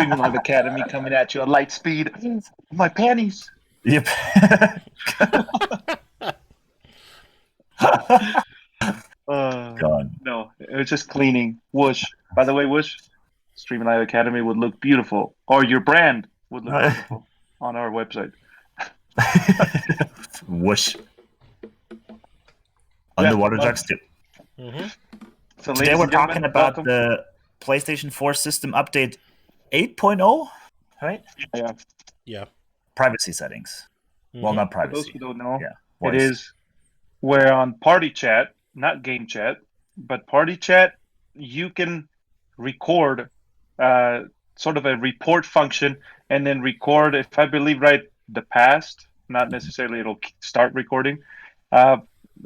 Streaming Live Academy coming at you at light speed. My panties. Yep. God. No, it was just cleaning. Whoosh. By the way, Whoosh, Streaming Live Academy would look beautiful, or your brand would look beautiful on our website. Whoosh. Underwater jokes too. Mm-hmm. So, Today we're talking about the PlayStation 4 system update 8.0, right? Yeah. Privacy settings. Mm-hmm. Well, not privacy. For those who don't know, Voice. It is where on party chat, not game chat, but party chat, you can record sort of a report function and then record, if I believe right, the past, not necessarily it'll start recording, a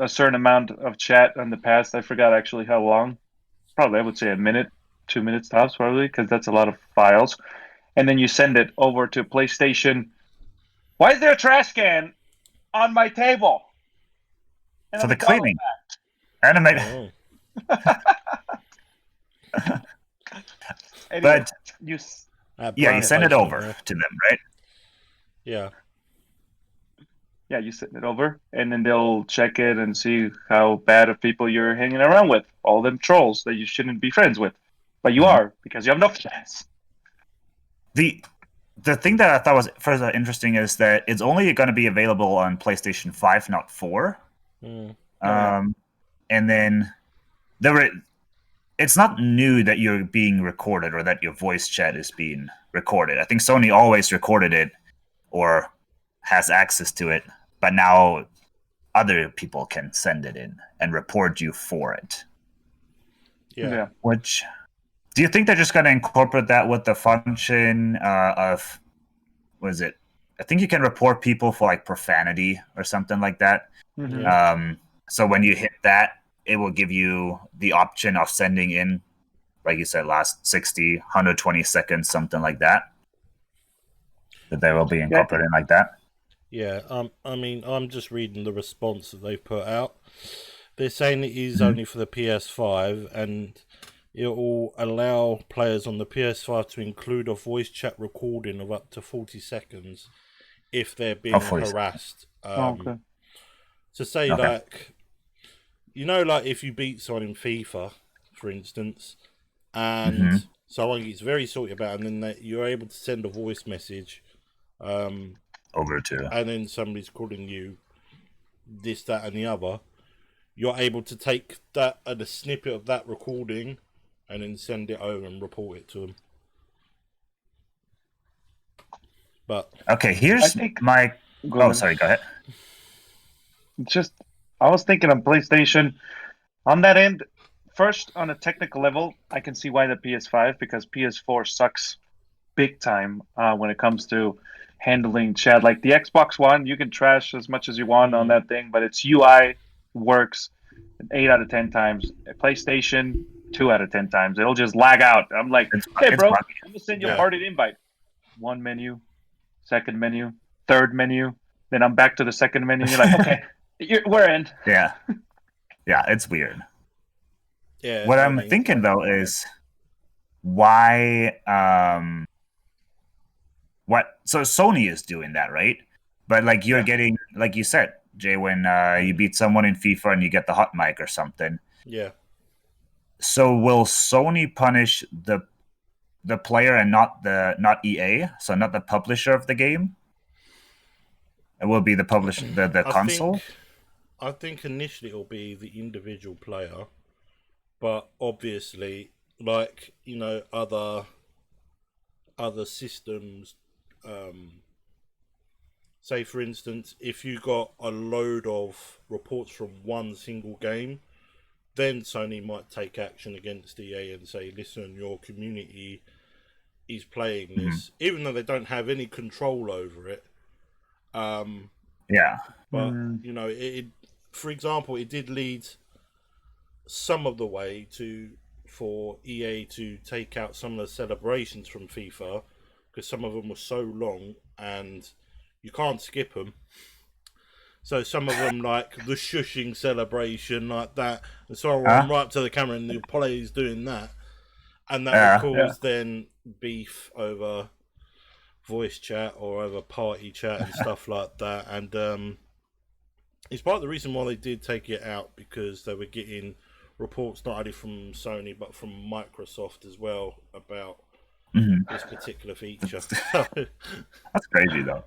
certain amount of chat on the past. I forgot actually how long. Probably, I would say a minute, 2 minutes tops, probably, because that's a lot of files. And then you send it over to PlayStation. Why is there a trash can on my table? And for the cleaning. Animate. Anyway, but you send it over to them, right? Yeah. Yeah, you send it over, and then they'll check it and see how bad of people you're hanging around with. All them trolls that you shouldn't be friends with, but you are because you have no friends. The thing that I thought was first interesting is that it's only going to be available on PlayStation 5, not 4. And then it's not new that you're being recorded or that your voice chat is being recorded. I think Sony always recorded it or has access to it, but now other people can send it in and report you for it. Yeah. Which, do you think they're just going to incorporate that with the function of, what is it? I think you can report people for like profanity or something like that. Mm-hmm. So when you hit that, it will give you the option of sending in, like you said, last 60, 120 seconds, something like that. That they will be incorporated like that. Yeah, I mean, I'm just reading the response that they've put out. They're saying it is only for the PS5, and it will allow players on the PS5 to include a voice chat recording of up to 40 seconds if they're being harassed. Okay. To say, like, you know, like if you beat someone in FIFA, for instance, and someone gets very salty about it, and then you're able to send a voice message over to, and then somebody's calling you this, that, and the other, you're able to take that and a snippet of that recording and then send it over and report it to them. But okay, here's my. Sorry, go ahead. Just, I was thinking on PlayStation, on that end, first on a technical level, I can see why the PS5, because PS4 sucks big time when it comes to handling chat. Like the Xbox One, you can trash as much as you want on that thing, but its UI works 8 out of 10 times. PlayStation, 2 out of 10 times. It'll just lag out. I'm like, hey, bro, I'm going to send you a party invite. One menu, second menu, third menu. Then I'm back to the second menu. You're like, okay, we're in. Yeah, it's weird. Yeah. What I'm thinking though is why. So Sony is doing that, right? But like you're getting, like you said, Jay, when you beat someone in FIFA and you get the hot mic or something. Yeah. So will Sony punish the player and not EA? So not the publisher of the game? It will be the publisher, the console? I think initially it'll be the individual player, but obviously, like, you know, other systems, say for instance, if you got a load of reports from one single game, then Sony might take action against EA and say, listen, your community is playing this, even though they don't have any control over it. But you know, it for example, it did lead some of the way for EA to take out some of the celebrations from FIFA, because some of them were so long and you can't skip them. So some of them, like the shushing celebration, like that, and so on, right up to the camera, and the player's doing that, and that would cause then beef over voice chat or over party chat and stuff like that. And it's part of the reason why they did take it out, because they were getting reports not only from Sony but from Microsoft as well about this particular feature. That's crazy though.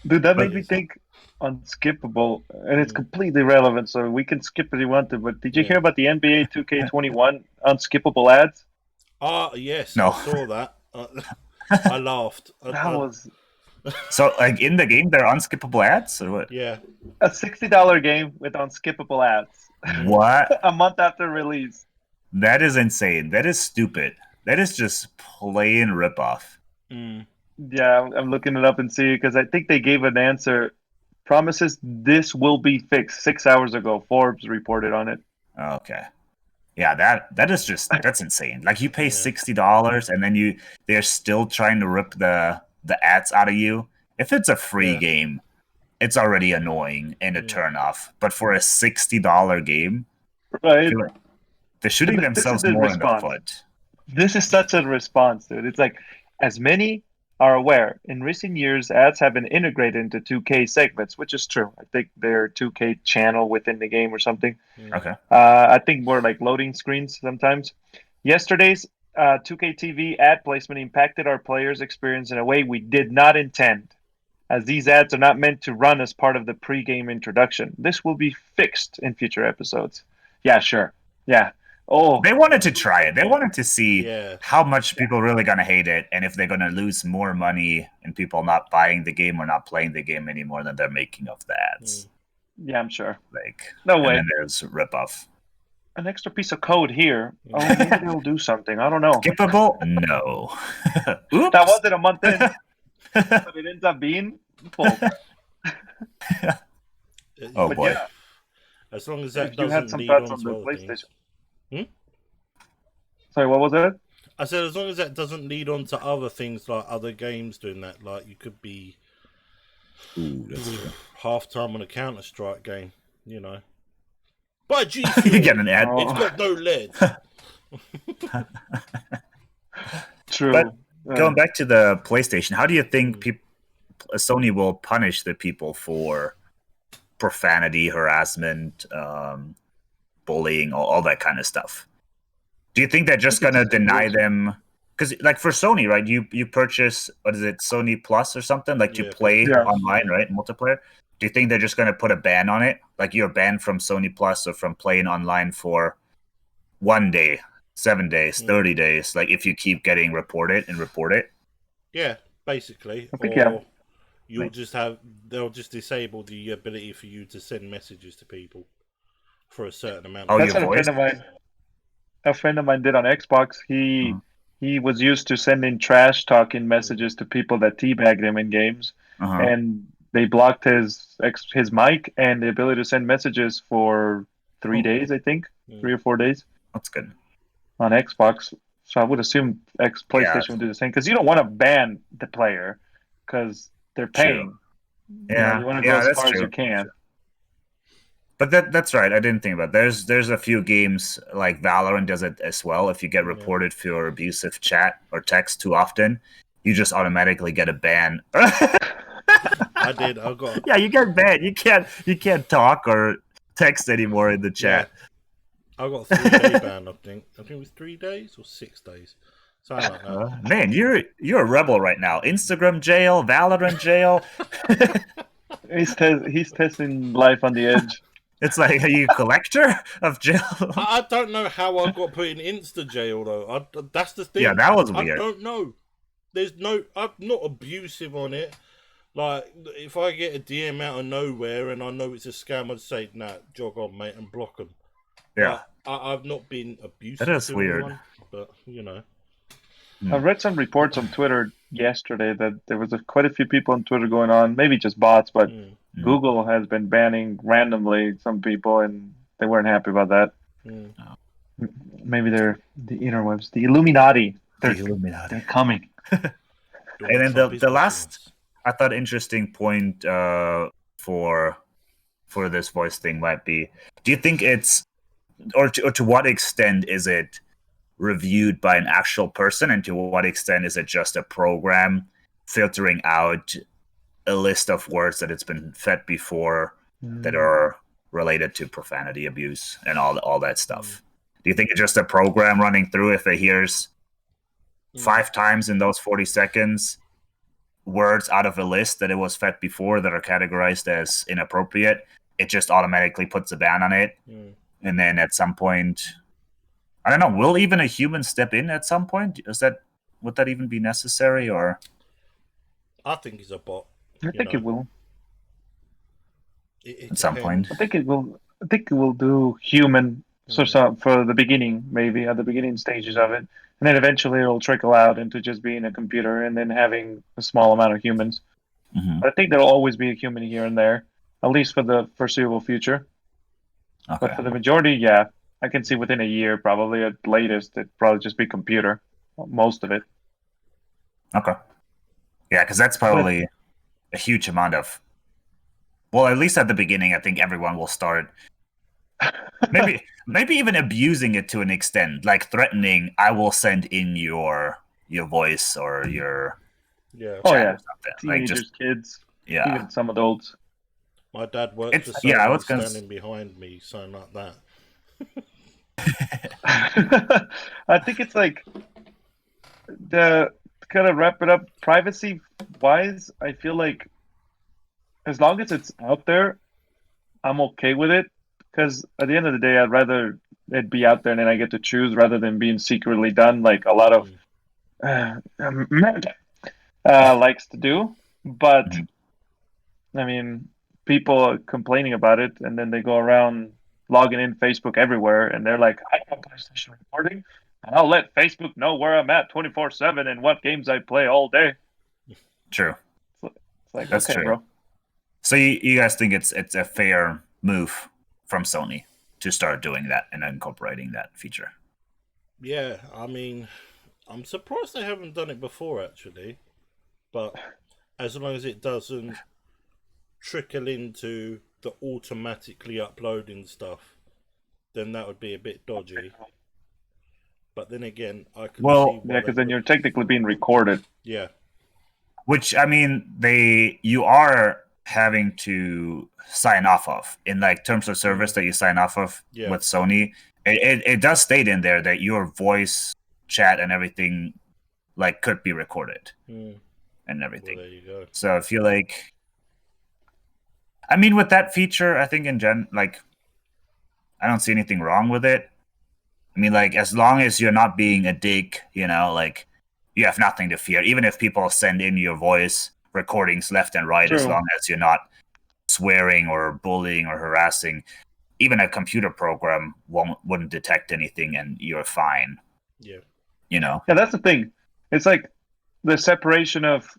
Dude, that But- made me think Unskippable, and it's completely relevant, so we can skip if you want to. But did you hear about the NBA 2K21 Unskippable ads? Yes, No. I saw that. I laughed. That was So, like in the game, they're unskippable ads, or what? Yeah. a $60 game with Unskippable ads What? a month after release. That is insane. That is stupid. That is just plain ripoff. Yeah, I'm looking it up and see, because I think they gave an answer. Promises this will be fixed 6 hours ago. Forbes reported on it. Okay. Yeah, that is just that's insane. Like you pay $60 and then they're still trying to rip the ads out of you. If it's a free game, it's already annoying and a turnoff. But for a $60 game, Right? I feel like they're shooting But this is themselves the more in the response. foot. This is such a response, dude. It's like, as many are aware, in recent years, ads have been integrated into 2K segments, which is true. I think they're 2K channel within the game or something. Okay. I think more like loading screens sometimes. Yesterday's 2K TV ad placement impacted our players' experience in a way we did not intend, as these ads are not meant to run as part of the pre-game introduction. This will be fixed in future episodes. Yeah, sure. Yeah. Oh, They wanted to try it. They wanted to see Yeah. how much people are really gonna hate it, and if they're gonna lose more money and people not buying the game or not playing the game anymore than they're making of the ads. yeah, I'm sure. Like No and way. then there's ripoff. An extra piece of code here. Oh, maybe they'll do something. I don't know. Skippable? No. Oops. That wasn't a month in, but it ends up being full. Oh But boy. yeah, As long as that if you had doesn't some lead thoughts on on to the other things. PlayStation. Sorry, what was that? I said as long as that doesn't lead on to other things like other games doing that. Like you could be Ooh, that's true. half time on a Counter-Strike game, you know. Buy G You Fuel. get an ad. Oh. It's got no lead. True. But going back to the PlayStation, how do you think Sony will punish the people for profanity, harassment, bullying, all that kind of stuff? Do you think they're just gonna deny them? Because, like for Sony, right? You purchase, what is it, Sony Plus or something? Like you Yeah, play yeah. online, right? Multiplayer. Do you think they're just gonna put a ban on it? Like you're banned from Sony Plus or from playing online for 1 day, 7 days, 30 days. Like if you keep getting reported and report it. Yeah, basically. I think, Or yeah. they'll just disable the ability for you to send messages to people for a certain amount Oh, of That's your what voice? a friend of mine did on Xbox. He was used to sending trash talking messages to people that teabagged him in games, Uh-huh. and they blocked his mic and the ability to send messages for 3 days, I think, 3 or 4 days That's good. on Xbox. So I would assume PlayStation would do the same, because you don't want to ban the player because they're paying. Yeah, you want to go as that's far as true. you can. But that's right. I didn't think about it. There's a few games like Valorant does it as well. If you get reported for abusive chat or text too often, you just automatically get a ban. I did. I got. Yeah, you get banned. You can't talk or text anymore in the chat. I got a 3-day ban. I think it was 3 days or 6 days, something like that. Man, you're a rebel right now. Instagram jail, Valorant jail. He's testing life on the edge. It's like, are you a collector of jail? I don't know how I got put in Insta jail though. That's the thing. Yeah, that was I weird. don't know. I'm not abusive on it. Like if I get a DM out of nowhere and I know it's a scam, I'd say, "Nah, jog on, mate," and block them. Yeah, I've not been abusive. That is to weird. anyone, but you know. I read some reports on Twitter yesterday that there was quite a few people on Twitter going on, maybe just bots, but Google has been banning randomly some people, and they weren't happy about that. Maybe they're the interwebs, the Illuminati. They're coming. And then the last, I thought, interesting point for this voice thing might be: do you think it's, or to what extent is it reviewed by an actual person, and to what extent is it just a program filtering out a list of words that it's been fed before that are related to profanity, abuse, and all that stuff. Do you think it's just a program running through? If it hears 5 times in those 40 seconds words out of a list that it was fed before that are categorized as inappropriate, it just automatically puts a ban on it? And then at some point, I don't know, will even a human step in at some point? Would that even be necessary? Or I think it's a bot. I think it will. At some point. I think it will. I think it will do human for the beginning, maybe at the beginning stages of it, and then eventually it'll trickle out into just being a computer and then having a small amount of humans. But I think there'll always be a human here and there, at least for the foreseeable future. Okay. But for the majority, yeah, I can see within a year, probably at latest, it'd probably just be computer, most of it. Okay. Yeah, because that's probably a huge amount of. Well, at least at the beginning, I think everyone will start maybe even abusing it to an extent, like threatening, "I will send in your voice or your chat or something." Teenagers, like just kids, yeah, even some adults. My dad works for Sony, I was standing behind me, something like that. I think it's like the kind of wrap it up privacy wise. I feel like as long as it's out there, I'm okay with it. Because at the end of the day, I'd rather it be out there and then I get to choose rather than being secretly done, like a lot of likes to do. But I mean, people are complaining about it, and then they go around logging in Facebook everywhere, and they're like, "I have PlayStation reporting, and I'll let Facebook know where I'm at 24/7 and what games I play all day." True. It's like, That's okay, true. bro. So you guys think it's a fair move from Sony to start doing that and incorporating that feature? Yeah, I mean, I'm surprised they haven't done it before, actually. But as long as it doesn't trickle into the automatically uploading stuff, then that would be a bit dodgy. But then again, I can see yeah, because then you're technically being recorded. Yeah. Which, I mean, you are having to sign off of in like terms of service that you sign off of with Sony. It does state in there that your voice chat and everything like could be recorded and everything. Well, there you go. So I feel like, I mean, with that feature, I think like I don't see anything wrong with it. I mean, like, as long as you're not being a dick, like you have nothing to fear. Even if people send in your voice recordings left and right, as long as you're not swearing or bullying or harassing, even a computer program wouldn't detect anything, and you're fine. Yeah. Yeah, that's the thing. It's like the separation of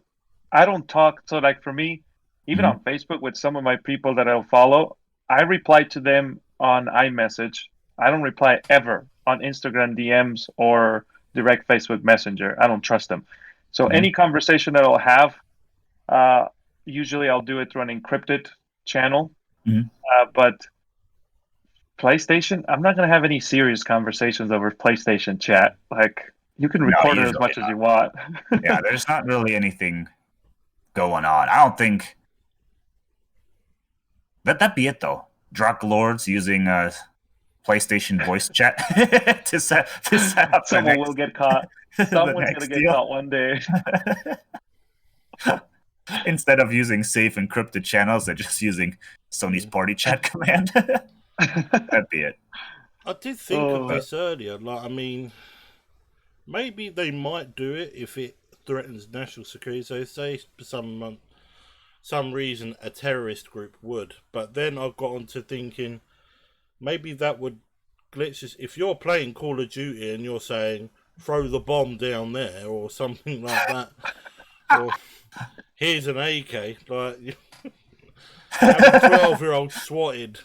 I don't talk. So, like for me, even on Facebook with some of my people that I'll follow, I reply to them on iMessage. I don't reply ever on Instagram DMs or direct Facebook Messenger. I don't trust them. So any conversation that I'll have, usually I'll do it through an encrypted channel. But PlayStation, I'm not going to have any serious conversations over PlayStation chat. Like, you can record it as much as you want. Yeah, there's not really anything going on. I don't think... Let that be it, though. Drug lords using PlayStation voice chat to set up. Someone will get caught. Someone's going to get caught one day. Instead of using safe encrypted channels, they're just using Sony's party chat command. That'd be it. I did think of this earlier. Like, I mean, maybe they might do it if it threatens national security. So, say for some reason a terrorist group would. But then I got onto thinking maybe that would glitch. If you're playing Call of Duty and you're saying throw the bomb down there or something like that, or here's an AK, like have a 12-year-old swatted.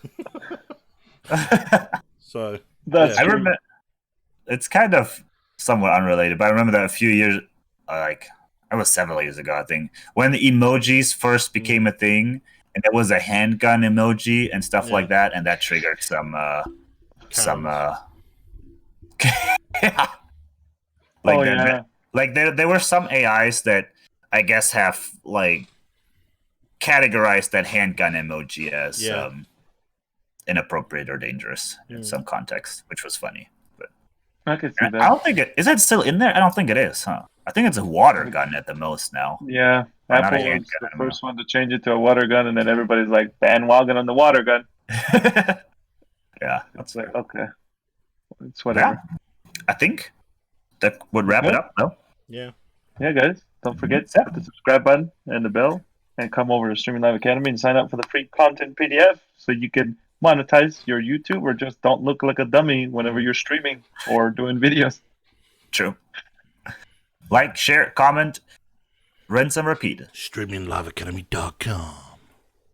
So I remember, it's kind of somewhat unrelated, but I remember that a few years, like it was several years ago, I think, when the emojis first became a thing, and there was a handgun emoji and stuff like that, and that triggered some Like Oh that. yeah. Like there were some AIs that I guess have like categorized that handgun emoji as Yeah. inappropriate or dangerous in some context, which was funny. But I can see I that. don't think it is. It still in there? I don't think it is, huh? I think it's a water gun at the most now. Yeah, Or not a Apple was handgun, the I don't first one to change it to a water gun, and then everybody's like bandwagon on the water gun. Yeah, It's that's like fair. okay, it's whatever. I think that would wrap it Good. up, though. Yeah. Yeah, guys, don't forget Yeah. hit the subscribe button and the bell, and come over to Streaming Live Academy and sign up for the free content PDF so you can monetize your YouTube or just don't look like a dummy whenever you're streaming or doing videos. True. Like, share, comment, rinse and repeat. StreamingLiveAcademy.com.